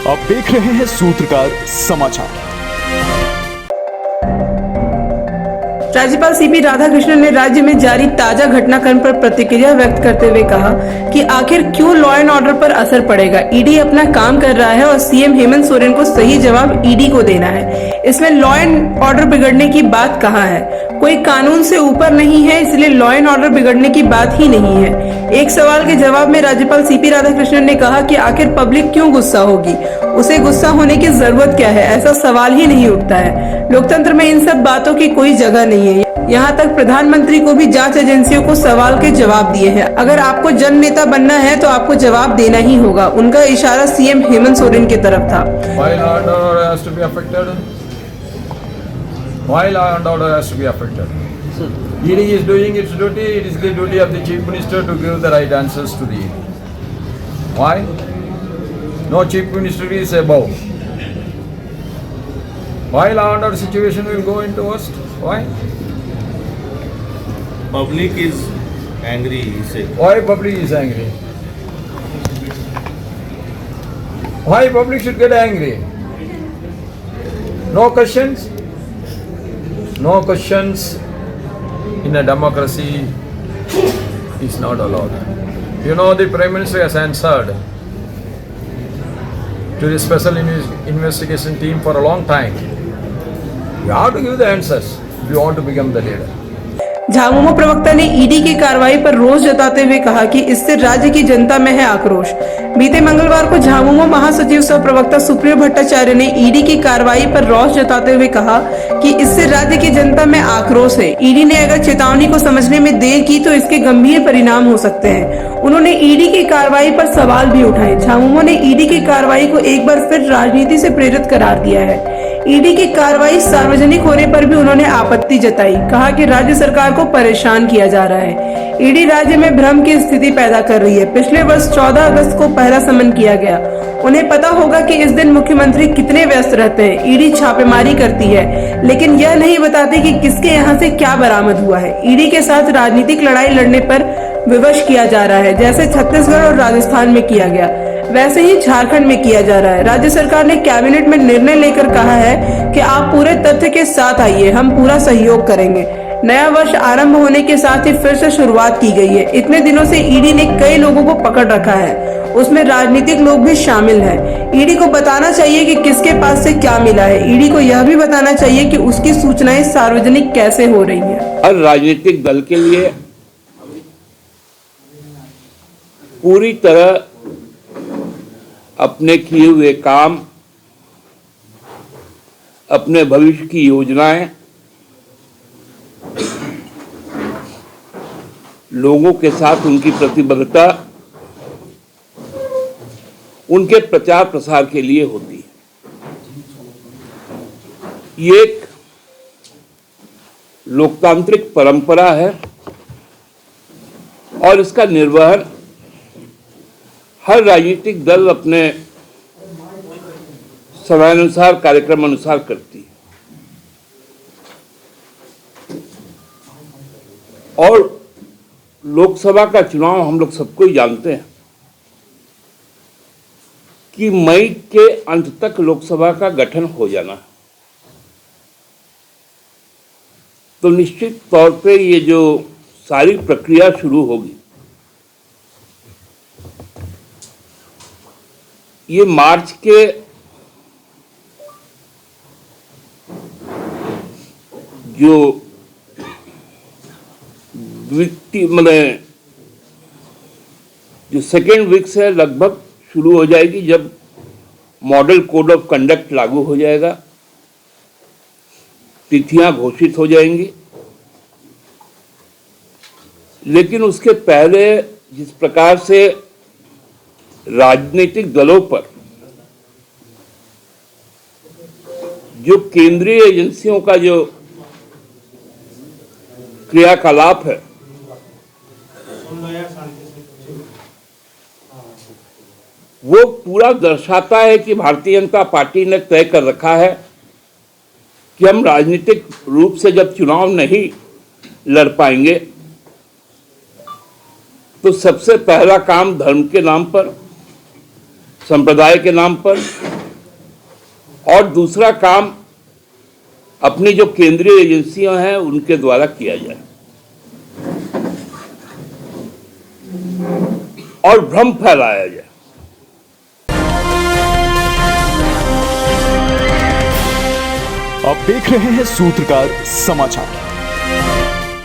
आप देख रहे हैं सूत्रकार समाचार। राज्यपाल सीपी राधाकृष्णन ने राज्य में जारी ताजा घटनाक्रम पर प्रतिक्रिया व्यक्त करते हुए कहा कि आखिर क्यों लॉ एंड ऑर्डर पर असर पड़ेगा। ईडी अपना काम कर रहा है और सीएम हेमंत सोरेन को सही जवाब ईडी को देना है। इसमें लॉ एंड ऑर्डर बिगड़ने की बात कहाँ है? कोई कानून से ऊपर नहीं है, इसलिए लॉ एंड ऑर्डर बिगड़ने की बात ही नहीं है। एक सवाल के जवाब में राज्यपाल सीपी राधाकृष्णन ने कहा कि आखिर पब्लिक क्यों गुस्सा होगी, उसे गुस्सा होने की जरूरत क्या है, ऐसा सवाल ही नहीं उठता है। लोकतंत्र में इन सब बातों की कोई जगह नहीं है। यहाँ तक प्रधानमंत्री को भी जांच एजेंसियों को सवाल के जवाब दिए हैं। अगर आपको जन नेता बनना है तो आपको जवाब देना ही होगा। उनका इशारा सीएम हेमंत सोरेन की तरफ था। Why law and order has to be affected? ED is doing its duty. It is the duty of the Chief Minister to give the right answers to the ED. Why? No Chief Minister is above. Why law and order situation will go into worst? Why? Public is angry, he said. Why public is angry? Why public should get angry? No questions? No questions in a democracy is not allowed. You know, the Prime Minister has answered to the special investigation team for a long time. You have to give the answers if you want to become the leader. Jhamumo प्रवक्ता ने ED की कार्रवाई पर रोष जताते हुए कहा कि इससे राज्य की जनता में है आक्रोश। बीते मंगलवार को झामुमो महासचिव सह प्रवक्ता सुप्रियो भट्टाचार्य ने ईडी की कार्रवाई पर रोष जताते हुए कहा कि इससे राज्य की जनता में आक्रोश है। ईडी ने अगर चेतावनी को समझने में देर की तो इसके गंभीर परिणाम हो सकते हैं। उन्होंने ईडी की कार्रवाई पर सवाल भी उठाए। झामुमो ने ईडी की कार्रवाई को एक बार फिर राजनीति से प्रेरित करार दिया है। ईडी की कार्रवाई सार्वजनिक होने पर भी उन्होंने आपत्ति जताई। कहा कि राज्य सरकार को परेशान किया जा रहा है। ईडी राज्य में भ्रम की स्थिति पैदा कर रही है। पिछले वर्ष 14 अगस्त को पहला समन किया गया। उन्हें पता होगा कि इस दिन मुख्यमंत्री कितने व्यस्त रहते हैं। ईडी छापेमारी करती है, लेकिन यह नहीं बताती कि किसके यहाँ से क्या बरामद हुआ है। ईडी के साथ राजनीतिक लड़ाई लड़ने पर विवश किया जा रहा है, जैसे छत्तीसगढ़ और राजस्थान में किया गया, वैसे ही झारखंड में किया जा रहा है। राज्य सरकार ने कैबिनेट में निर्णय लेकर कहा है कि आप पूरे तथ्य के साथ आइए, हम पूरा सहयोग करेंगे। नया वर्ष आरंभ होने के साथ ही फिर से शुरुआत की गई है। इतने दिनों से ईडी ने कई लोगों को पकड़ रखा है, उसमें राजनीतिक लोग भी शामिल हैं। ईडी को बताना चाहिए कि किसके पास से क्या मिला है। ईडी को यह भी बताना चाहिए कि उसकी सूचनाएं सार्वजनिक कैसे हो रही है। हर राजनीतिक दल के लिए पूरी तरह अपने किए हुए काम, अपने भविष्य की योजनाएं लोगों के साथ उनकी प्रतिबद्धता उनके प्रचार प्रसार के लिए होती है। ये एक लोकतांत्रिक परंपरा है और इसका निर्वहन हर राजनीतिक दल अपने समयानुसार, कार्यक्रम अनुसार करती है। और लोकसभा का चुनाव हम लोग सबको ही जानते हैं कि मई के अंत तक लोकसभा का गठन हो जाना है। तो निश्चित तौर पे ये जो सारी प्रक्रिया शुरू होगी, ये मार्च के जो जो सेकेंड वीक से लगभग शुरू हो जाएगी, जब मॉडल कोड ऑफ कंडक्ट लागू हो जाएगा, तिथियां घोषित हो जाएंगी। लेकिन उसके पहले जिस प्रकार से राजनीतिक दलों पर जो केंद्रीय एजेंसियों का जो क्रियाकलाप है, वो पूरा दर्शाता है कि भारतीय जनता पार्टी ने तय कर रखा है कि हम राजनीतिक रूप से जब चुनाव नहीं लड़ पाएंगे तो सबसे पहला काम धर्म के नाम पर, संप्रदाय के नाम पर और दूसरा काम अपनी जो केंद्रीय एजेंसियां हैं उनके द्वारा किया जाए और भ्रम फैलाया जाए। आप देख रहे हैं सूत्रकार समाचार।